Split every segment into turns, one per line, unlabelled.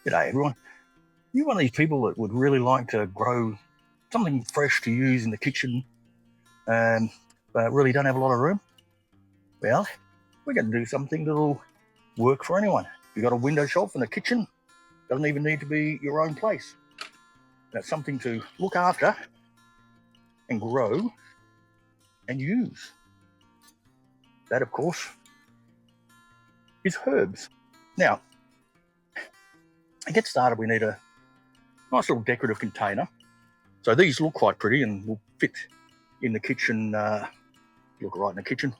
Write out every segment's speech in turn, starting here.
G'day everyone. You one of these people that would really like to grow something fresh to use in the kitchen, but really don't have a lot of room? Well, we're going to do something that'll work for anyone. You've got a window shelf in the kitchen, doesn't even need to be your own place. That's something to look after and grow and use. That, of course, is herbs. Now, to get started, we need a nice little decorative container. So these look quite pretty and will fit in the kitchen, look right in the kitchen.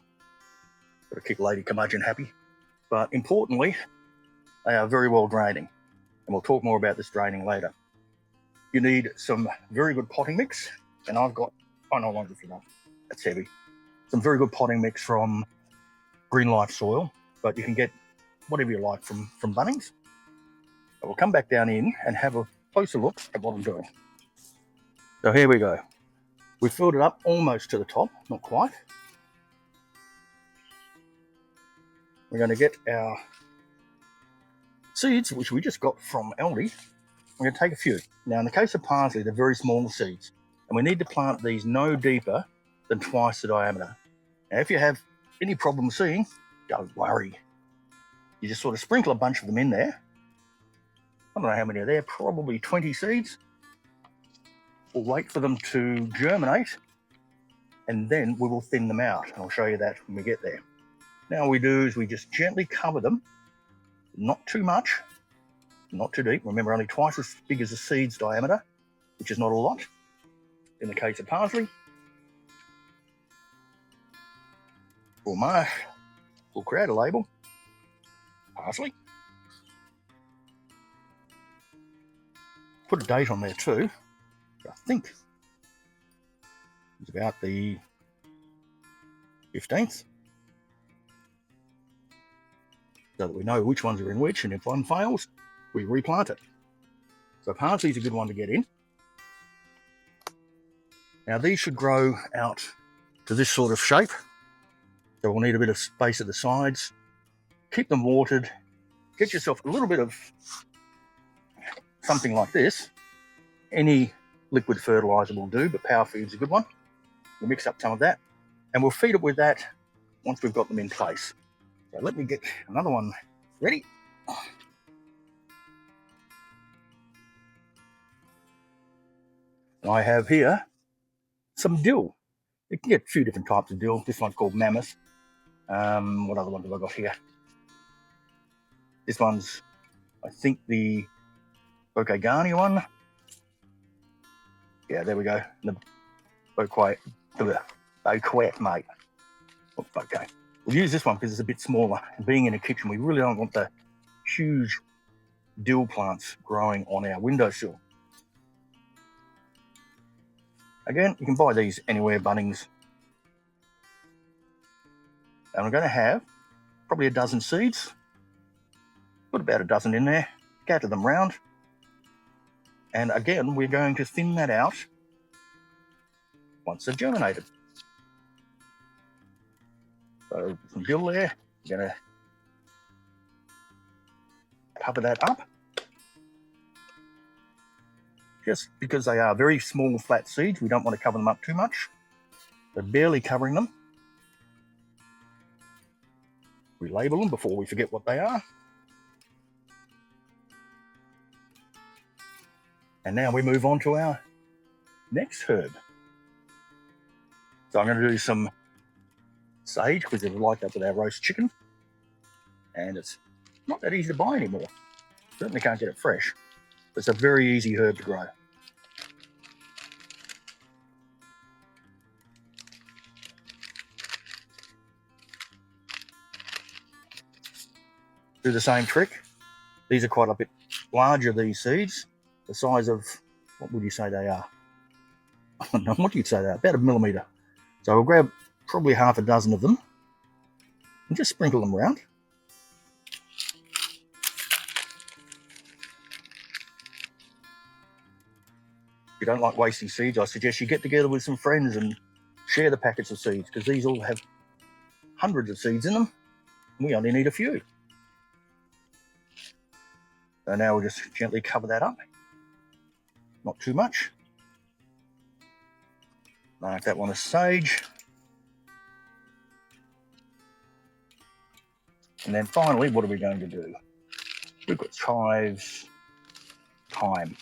Got to keep Lady Curmudgeon happy. But importantly, they are very well draining. And we'll talk more about this draining later. You need some very good potting mix. And I've got, no longer for that. That's heavy. Some very good potting mix from Green Life Soil, but you can get whatever you like from Bunnings. But we'll come back down in and have a closer look at what I'm doing. So here we go. We filled it up almost to the top, not quite. We're going to get our seeds, which we just got from Aldi. We're going to take a few. Now, in the case of parsley, they're very small seeds, and we need to plant these no deeper than twice the diameter. Now, if you have any problem seeing, don't worry. You just sort of sprinkle a bunch of them in there. I don't know how many are there, probably 20 seeds. We'll wait for them to germinate, and then we will thin them out. And I'll show you that when we get there. Now what we do is we just gently cover them, not too much, not too deep. Remember, only twice as big as the seed's diameter, which is not a lot. In the case of parsley, we'll mark, we'll create a label, parsley. Put a date on there too. I think it's about the 15th, so that we know which ones are in which, and if one fails, we replant it. So parsley is a good one to get in. Now these should grow out to this sort of shape, so we'll need a bit of space at the sides. Keep them watered. Get yourself a little bit of something like this. Any liquid fertilizer will do, but Power Feed's a good one. We'll mix up some of that, and we'll feed it with that once we've got them in place. So let me get another one ready. I have here some dill. You can get a few different types of dill. This one's called Mammoth. What other ones have I got here? This one's, I think, the Bocagania one. Yeah, there we go. The Boquet, mate. Oh, okay. We'll use this one because it's a bit smaller. And being in a kitchen, we really don't want the huge dill plants growing on our windowsill. Again, you can buy these anywhere, Bunnings. And I'm going to have probably a dozen seeds. Put about a dozen in there. Scatter them round. And again, we're going to thin that out once they've germinated. So some dill there. We're going to cover that up. Just because they are very small, flat seeds, we don't want to cover them up too much. They're barely covering them. We label them before we forget what they are. And now we move on to our next herb. So I'm going to do some sage, because we like that with our roast chicken. And it's not that easy to buy anymore. Certainly can't get it fresh. It's a very easy herb to grow. Do the same trick. These are quite a bit larger, these seeds. The size of, what would you say they are? I don't know, what do you say they are? About 1 millimetre. So we'll grab probably half a dozen of them and just sprinkle them around. If you don't like wasting seeds, I suggest you get together with some friends and share the packets of seeds, because these all have hundreds of seeds in them, and we only need a few. So now we'll just gently cover that up. Not too much. Mark that one as sage. And then finally, what are we going to do? We've got chives, thyme.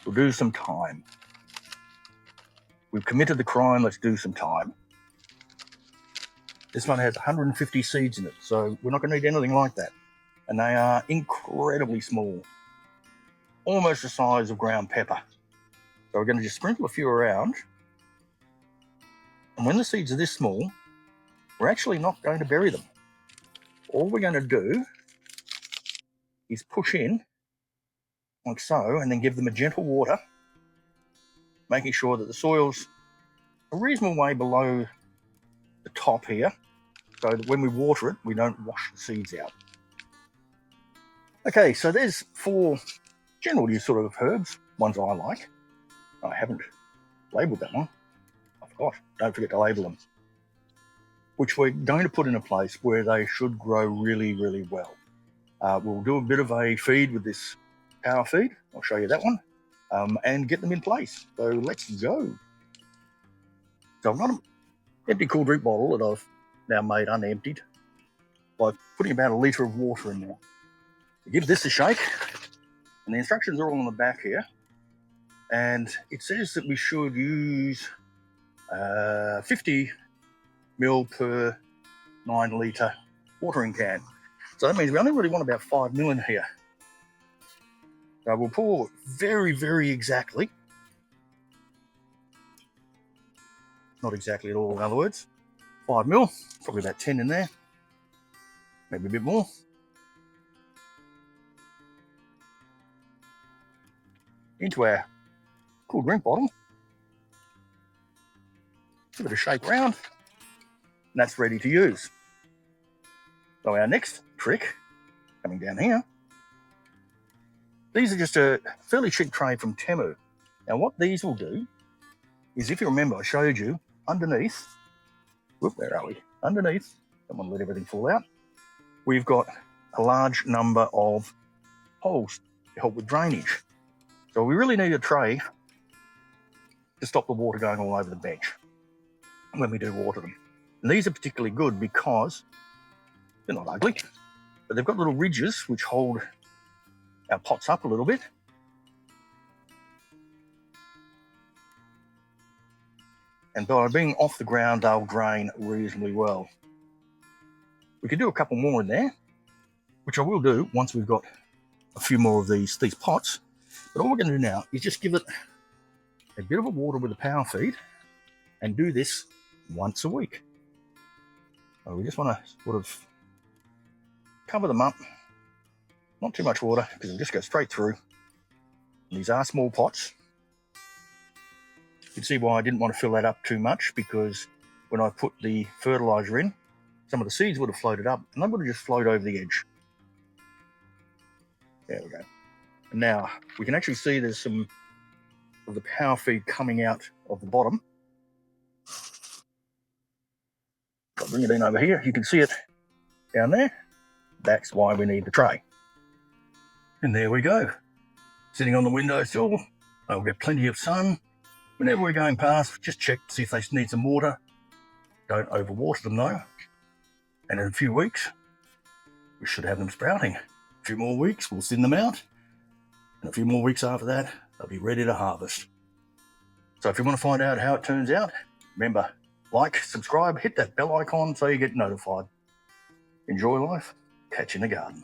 We'll do some thyme. We've committed the crime, let's do some thyme. This one has 150 seeds in it, so we're not going to need anything like that. And they are incredibly small, almost the size of ground pepper. So we're going to just sprinkle a few around. And when the seeds are this small, we're actually not going to bury them. All we're going to do is push in like so, and then give them a gentle water, making sure that the soil's a reasonable way below the top here, so that when we water it, we don't wash the seeds out. Okay, so there's 4 general sort of herbs, ones I like. I haven't labelled that one. I forgot. Don't forget to label them. Which we're going to put in a place where they should grow really, really well. We'll do a bit of a feed with this power feed. I'll show you that one. And get them in place. So let's go. So I've got an empty cool drink bottle that I've now made unemptied by putting about a litre of water in there. Give this a shake, and the instructions are all on the back here. And it says that we should use 50 ml per 9 litre watering can. So that means we only really want about 5 ml in here. So we'll pour very, very exactly. Not exactly at all, in other words. 5 ml, probably about 10 in there. Maybe a bit more. Into our cool drink bottle. Give it a shake around. And that's ready to use. So our next trick, coming down here, these are just a fairly cheap tray from Temu. Now what these will do is, if you remember, I showed you underneath, where are we? Underneath, don't want to let everything fall out, we've got a large number of holes to help with drainage. So we really need a tray to stop the water going all over the bench when we do water them. And these are particularly good because they're not ugly, but they've got little ridges which hold our pots up a little bit. And by being off the ground, they'll drain reasonably well. We could do a couple more in there, which I will do once we've got a few more of these pots. But all we're going to do now is just give it a bit of a water with a power feed and do this once a week. So we just want to sort of cover them up. Not too much water, because it'll just go straight through. And these are small pots. You can see why I didn't want to fill that up too much, because when I put the fertiliser in, some of the seeds would have floated up and they would have just floated over the edge. There we go. And now we can actually see there's some of the power feed coming out of the bottom. I'll bring it in over here. You can see it down there. That's why we need the tray. And there we go. Sitting on the windowsill. I'll get plenty of sun. Whenever we're going past, just check to see if they need some water. Don't overwater them though. And in a few weeks, we should have them sprouting. A few more weeks, we'll thin them out. And a few more weeks after that, they'll be ready to harvest. So if you want to find out how it turns out, remember, like, subscribe, hit that bell icon so you get notified. Enjoy life. Catch you in the garden.